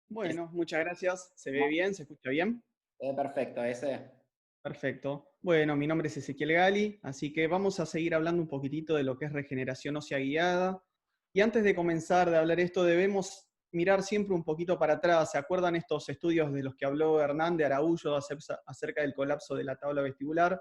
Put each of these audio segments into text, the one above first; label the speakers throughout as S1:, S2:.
S1: Bueno, muchas gracias. ¿Se ve bien? ¿Se escucha bien?
S2: Perfecto, ese.
S1: Perfecto. Bueno, mi nombre es Ezequiel Gali, así que vamos a seguir hablando un poquitito de lo que es regeneración ósea guiada. Y antes de comenzar de hablar esto, debemos mirar siempre un poquito para atrás. ¿Se acuerdan estos estudios de los que habló Hernán de Araújo acerca del colapso de la tabla vestibular?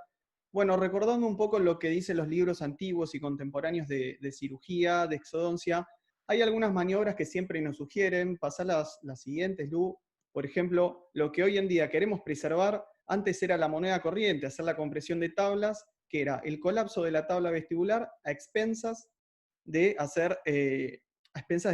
S1: Bueno, recordando un poco lo que dicen los libros antiguos y contemporáneos de cirugía, de exodoncia, hay algunas maniobras que siempre nos sugieren. Pasar las siguientes, Lu. Por ejemplo, lo que hoy en día queremos preservar, antes era la moneda corriente, hacer la compresión de tablas, que era el colapso de la tabla vestibular a expensas de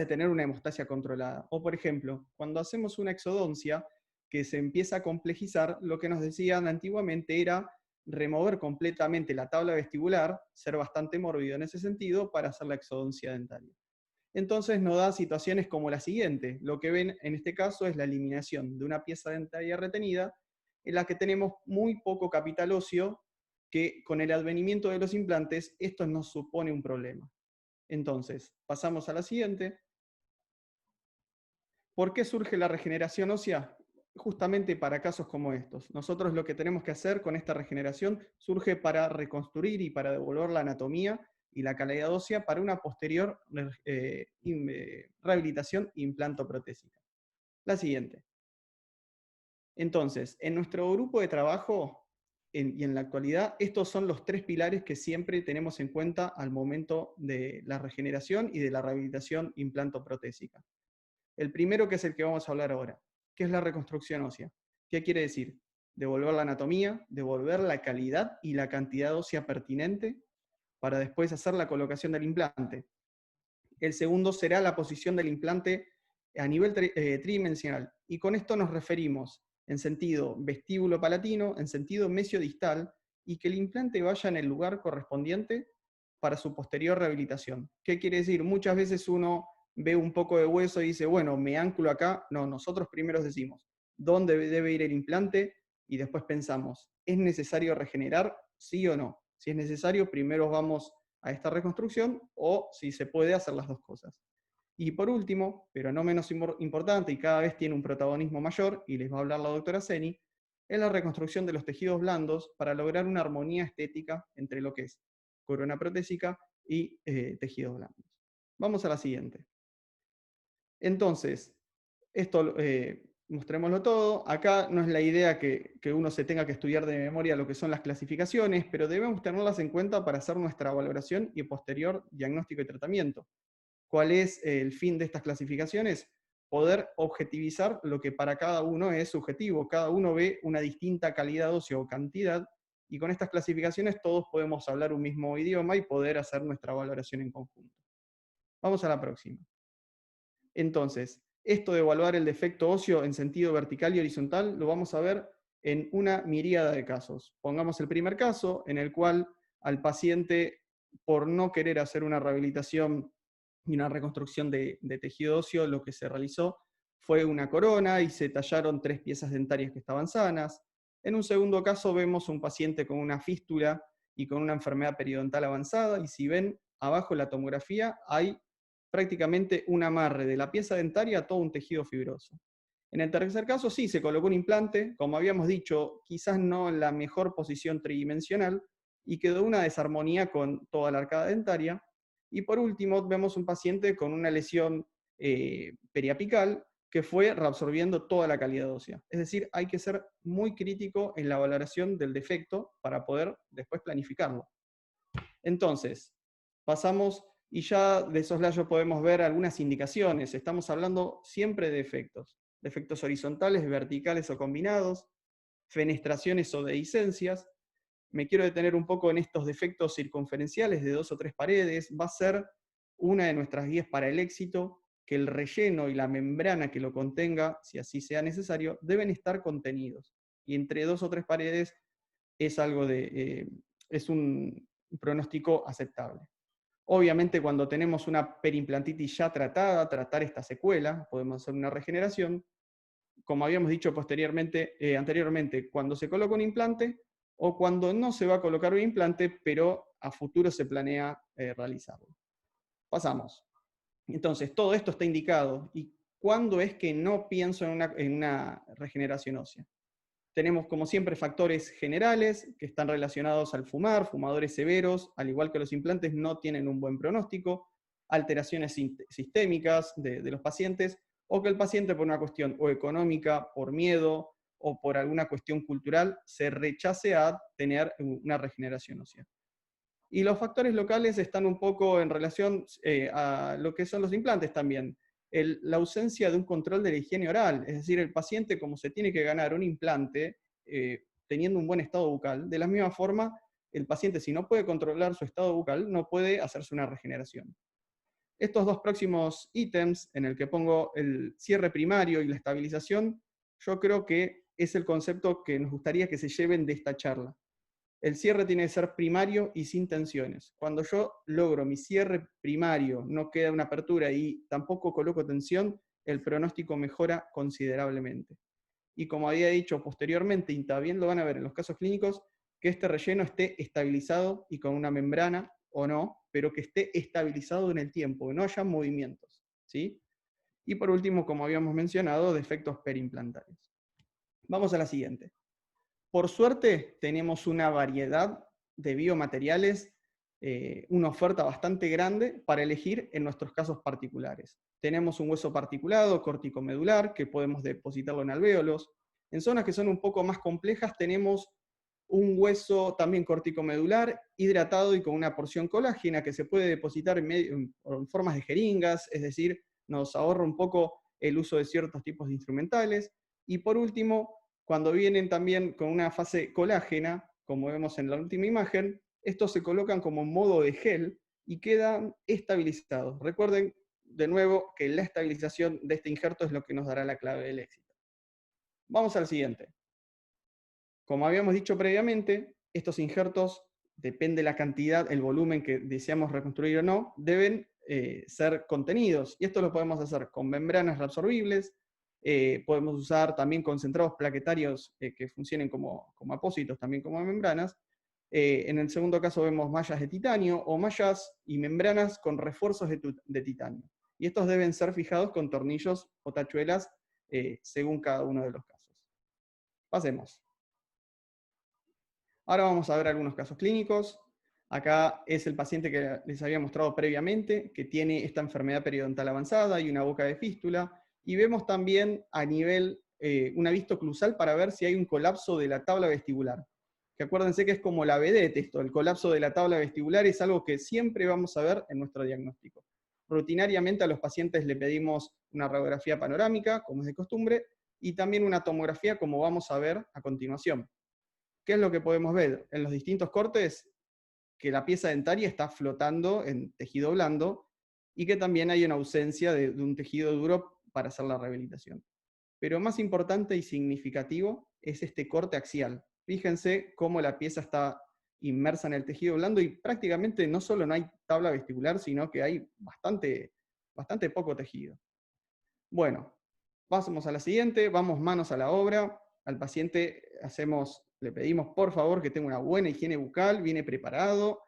S1: tener una hemostasia controlada. O por ejemplo, cuando hacemos una exodoncia que se empieza a complejizar, lo que nos decían antiguamente era remover completamente la tabla vestibular, ser bastante mórbido en ese sentido, para hacer la exodoncia dentaria. Entonces nos da situaciones como la siguiente. Lo que ven en este caso es la eliminación de una pieza dentaria retenida, en la que tenemos muy poco capital óseo, que con el advenimiento de los implantes esto nos supone un problema. Entonces, pasamos a la siguiente. ¿Por qué surge la regeneración ósea? Justamente para casos como estos. Nosotros lo que tenemos que hacer con esta regeneración surge para reconstruir y para devolver la anatomía y la calidad ósea para una posterior rehabilitación implantoprotésica. La siguiente. Entonces, en nuestro grupo de trabajo y en la actualidad, estos son los tres pilares que siempre tenemos en cuenta al momento de la regeneración y de la rehabilitación implantoprotésica. El primero, que es el que vamos a hablar ahora, que es la reconstrucción ósea. ¿Qué quiere decir? Devolver la anatomía, devolver la calidad y la cantidad ósea pertinente para después hacer la colocación del implante. El segundo será la posición del implante a nivel tridimensional. Y con esto nos referimos en sentido vestíbulo palatino, en sentido mesiodistal, y que el implante vaya en el lugar correspondiente para su posterior rehabilitación. ¿Qué quiere decir? Muchas veces uno ve un poco de hueso y dice, bueno, me anclo acá. No, nosotros primero decimos, ¿dónde debe ir el implante? Y después pensamos, ¿es necesario regenerar? ¿Sí o no? Si es necesario, primero vamos a esta reconstrucción, o si se puede hacer las dos cosas. Y por último, pero no menos importante y cada vez tiene un protagonismo mayor, y les va a hablar la doctora Seni, es la reconstrucción de los tejidos blandos para lograr una armonía estética entre lo que es corona protésica y tejidos blandos. Vamos a la siguiente. Entonces, esto mostrémoslo todo. Acá no es la idea que uno se tenga que estudiar de memoria lo que son las clasificaciones, pero debemos tenerlas en cuenta para hacer nuestra valoración y posterior diagnóstico y tratamiento. ¿Cuál es el fin de estas clasificaciones? Poder objetivizar lo que para cada uno es subjetivo. Cada uno ve una distinta calidad ósea o cantidad, y con estas clasificaciones todos podemos hablar un mismo idioma y poder hacer nuestra valoración en conjunto. Vamos a la próxima. Entonces, esto de evaluar el defecto óseo en sentido vertical y horizontal lo vamos a ver en una miríada de casos. Pongamos el primer caso, en el cual al paciente, por no querer hacer una rehabilitación y una reconstrucción de tejido óseo, lo que se realizó fue una corona y se tallaron 3 piezas dentarias que estaban sanas. En un segundo caso vemos un paciente con una fístula y con una enfermedad periodontal avanzada, y si ven abajo en la tomografía hay prácticamente un amarre de la pieza dentaria a todo un tejido fibroso. En el tercer caso sí, se colocó un implante, como habíamos dicho, quizás no en la mejor posición tridimensional, y quedó una desarmonía con toda la arcada dentaria. Y por último, vemos un paciente con una lesión periapical que fue reabsorbiendo toda la calidad ósea. Es decir, hay que ser muy crítico en la valoración del defecto para poder después planificarlo. Entonces, pasamos y ya de soslayo podemos ver algunas indicaciones. Estamos hablando siempre de defectos. Defectos horizontales, verticales o combinados, fenestraciones o dehiscencias. Me quiero detener un poco en estos defectos circunferenciales de 2 o 3 paredes. Va a ser una de nuestras guías para el éxito, que el relleno y la membrana que lo contenga, si así sea necesario, deben estar contenidos. Y entre 2 o 3 paredes es algo es un pronóstico aceptable. Obviamente, cuando tenemos una perimplantitis ya tratada, tratar esta secuela, podemos hacer una regeneración. Como habíamos dicho anteriormente, cuando se coloca un implante o cuando no se va a colocar un implante, pero a futuro se planea realizarlo. Pasamos. Entonces, todo esto está indicado. ¿Y ¿cuándo es que no pienso en una regeneración ósea? Tenemos, como siempre, factores generales que están relacionados al fumar, fumadores severos, al igual que los implantes, no tienen un buen pronóstico, alteraciones sistémicas de los pacientes, o que el paciente por una cuestión o económica, por miedo, o por alguna cuestión cultural, se rechace a tener una regeneración ósea. Y los factores locales están un poco en relación a lo que son los implantes también. La ausencia de un control de la higiene oral, es decir, el paciente como se tiene que ganar un implante teniendo un buen estado bucal, de la misma forma el paciente si no puede controlar su estado bucal no puede hacerse una regeneración. Estos dos próximos ítems en el que pongo el cierre primario y la estabilización, yo creo que es el concepto que nos gustaría que se lleven de esta charla. El cierre tiene que ser primario y sin tensiones. Cuando yo logro mi cierre primario, no queda una apertura y tampoco coloco tensión, el pronóstico mejora considerablemente. Y como había dicho posteriormente, y también lo van a ver en los casos clínicos, que este relleno esté estabilizado y con una membrana o no, pero que esté estabilizado en el tiempo, que no haya movimientos, ¿sí? Y por último, como habíamos mencionado, defectos periimplantarios. Vamos a la siguiente. Por suerte, tenemos una variedad de biomateriales, una oferta bastante grande para elegir en nuestros casos particulares. Tenemos un hueso particulado, corticomedular, que podemos depositarlo en alvéolos. En zonas que son un poco más complejas, tenemos un hueso también corticomedular, hidratado y con una porción colágena que se puede depositar en formas de jeringas, es decir, nos ahorra un poco el uso de ciertos tipos de instrumentales. Y por último, cuando vienen también con una fase colágena, como vemos en la última imagen, estos se colocan como en modo de gel y quedan estabilizados. Recuerden de nuevo que la estabilización de este injerto es lo que nos dará la clave del éxito. Vamos al siguiente. Como habíamos dicho previamente, estos injertos, depende de la cantidad, el volumen que deseamos reconstruir o no, deben ser contenidos. Y esto lo podemos hacer con membranas reabsorbibles, podemos usar también concentrados plaquetarios que funcionen como apósitos, también como membranas. En el segundo caso vemos mallas de titanio o mallas y membranas con refuerzos de titanio. Y estos deben ser fijados con tornillos o tachuelas según cada uno de los casos. Pasemos. Ahora vamos a ver algunos casos clínicos. Acá es el paciente que les había mostrado previamente, que tiene esta enfermedad periodontal avanzada y una boca de fístula. Y vemos también a nivel una vistoclusal para ver si hay un colapso de la tabla vestibular. Que acuérdense que es como la vedette esto, el colapso de la tabla vestibular es algo que siempre vamos a ver en nuestro diagnóstico. Rutinariamente a los pacientes le pedimos una radiografía panorámica, como es de costumbre, y también una tomografía, como vamos a ver a continuación. ¿Qué es lo que podemos ver? En los distintos cortes, que la pieza dentaria está flotando en tejido blando y que también hay una ausencia de un tejido duro para hacer la rehabilitación. Pero más importante y significativo es este corte axial. Fíjense cómo la pieza está inmersa en el tejido blando y prácticamente no solo no hay tabla vestibular, sino que hay bastante poco tejido. Bueno, pasamos a la siguiente, vamos manos a la obra. Al paciente le pedimos por favor que tenga una buena higiene bucal, viene preparado,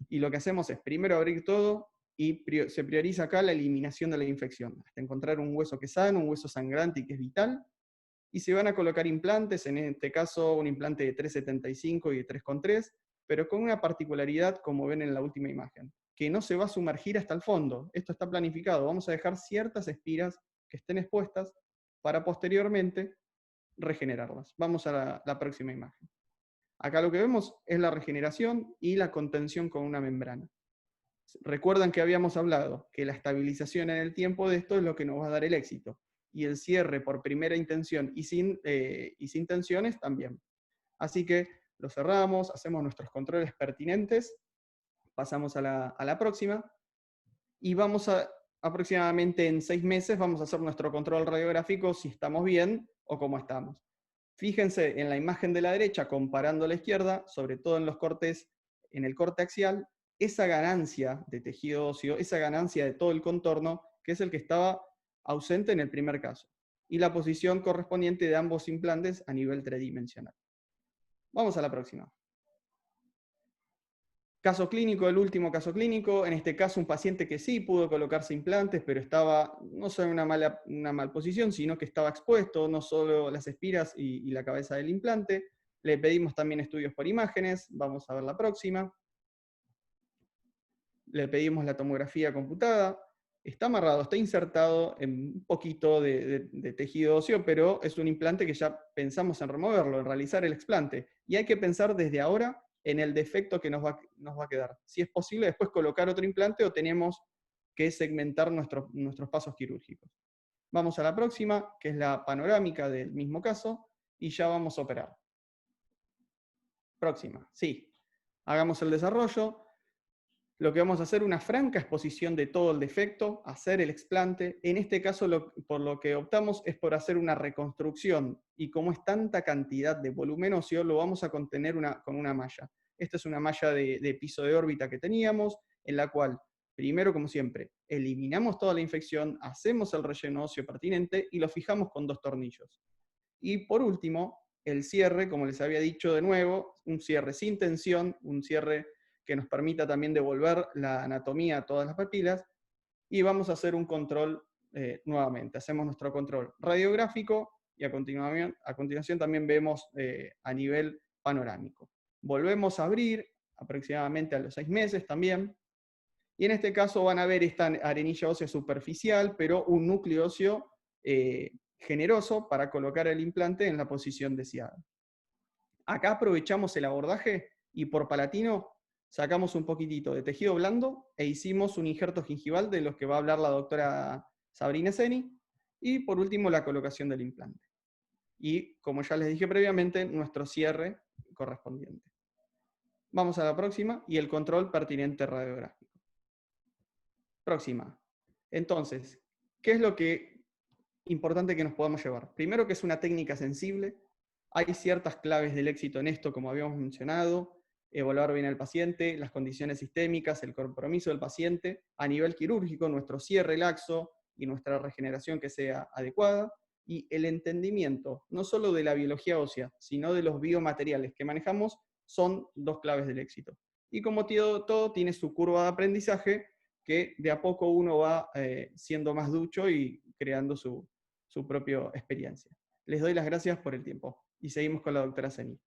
S1: y lo que hacemos es primero abrir todo y se prioriza acá la eliminación de la infección, hasta encontrar un hueso que es sano, un hueso sangrante y que es vital, y se van a colocar implantes, en este caso un implante de 3,75 y de 3,3, pero con una particularidad como ven en la última imagen, que no se va a sumergir hasta el fondo. Esto está planificado, vamos a dejar ciertas espiras que estén expuestas para posteriormente regenerarlas. Vamos a la próxima imagen. Acá lo que vemos es la regeneración y la contención con una membrana. Recuerdan que habíamos hablado que la estabilización en el tiempo de esto es lo que nos va a dar el éxito. Y el cierre por primera intención y sin tensiones también. Así que lo cerramos, hacemos nuestros controles pertinentes, pasamos a la próxima, y vamos aproximadamente en 6 meses, vamos a hacer nuestro control radiográfico si estamos bien o cómo estamos. Fíjense en la imagen de la derecha, comparando a la izquierda, sobre todo en los cortes, en el corte axial, esa ganancia de tejido óseo, esa ganancia de todo el contorno, que es el que estaba ausente en el primer caso, y la posición correspondiente de ambos implantes a nivel tridimensional. Vamos a la próxima. Caso clínico, el último caso clínico, en este caso un paciente que sí pudo colocarse implantes, pero estaba no solo en una mal posición, sino que estaba expuesto, no solo las espiras y la cabeza del implante. Le pedimos también estudios por imágenes, vamos a ver la próxima. Le pedimos la tomografía computada, está amarrado, está insertado en un poquito de tejido óseo, pero es un implante que ya pensamos en removerlo, en realizar el explante. Y hay que pensar desde ahora en el defecto que nos va a quedar. Si es posible después colocar otro implante o tenemos que segmentar nuestros pasos quirúrgicos. Vamos a la próxima, que es la panorámica del mismo caso, y ya vamos a operar. Próxima, sí. Hagamos el desarrollo. Lo que vamos a hacer, una franca exposición de todo el defecto, hacer el explante. En este caso, por lo que optamos es por hacer una reconstrucción, y como es tanta cantidad de volumen óseo, lo vamos a contener con una malla. Esta es una malla de piso de órbita que teníamos, en la cual, primero, como siempre, eliminamos toda la infección, hacemos el relleno óseo pertinente y lo fijamos con 2 tornillos. Y por último, el cierre, como les había dicho de nuevo, un cierre sin tensión, un cierre que nos permita también devolver la anatomía a todas las papilas, y vamos a hacer un control nuevamente. Hacemos nuestro control radiográfico y a continuación también vemos a nivel panorámico. Volvemos a abrir aproximadamente a los 6 meses también, y en este caso van a ver esta arenilla ósea superficial, pero un núcleo óseo generoso para colocar el implante en la posición deseada. Acá aprovechamos el abordaje y por palatino sacamos un poquitito de tejido blando e hicimos un injerto gingival de los que va a hablar la doctora Sabrina Seni, y por último la colocación del implante. Y como ya les dije previamente, nuestro cierre correspondiente. Vamos a la próxima y el control pertinente radiográfico. Próxima. Entonces, ¿qué es lo importante que nos podamos llevar? Primero, que es una técnica sensible. Hay ciertas claves del éxito en esto, como habíamos mencionado: evaluar bien al paciente, las condiciones sistémicas, el compromiso del paciente, a nivel quirúrgico, nuestro cierre laxo y nuestra regeneración que sea adecuada, y el entendimiento, no solo de la biología ósea, sino de los biomateriales que manejamos, son 2 claves del éxito. Y como todo tiene su curva de aprendizaje, que de a poco uno va siendo más ducho y creando su propia experiencia. Les doy las gracias por el tiempo y seguimos con la doctora Seni.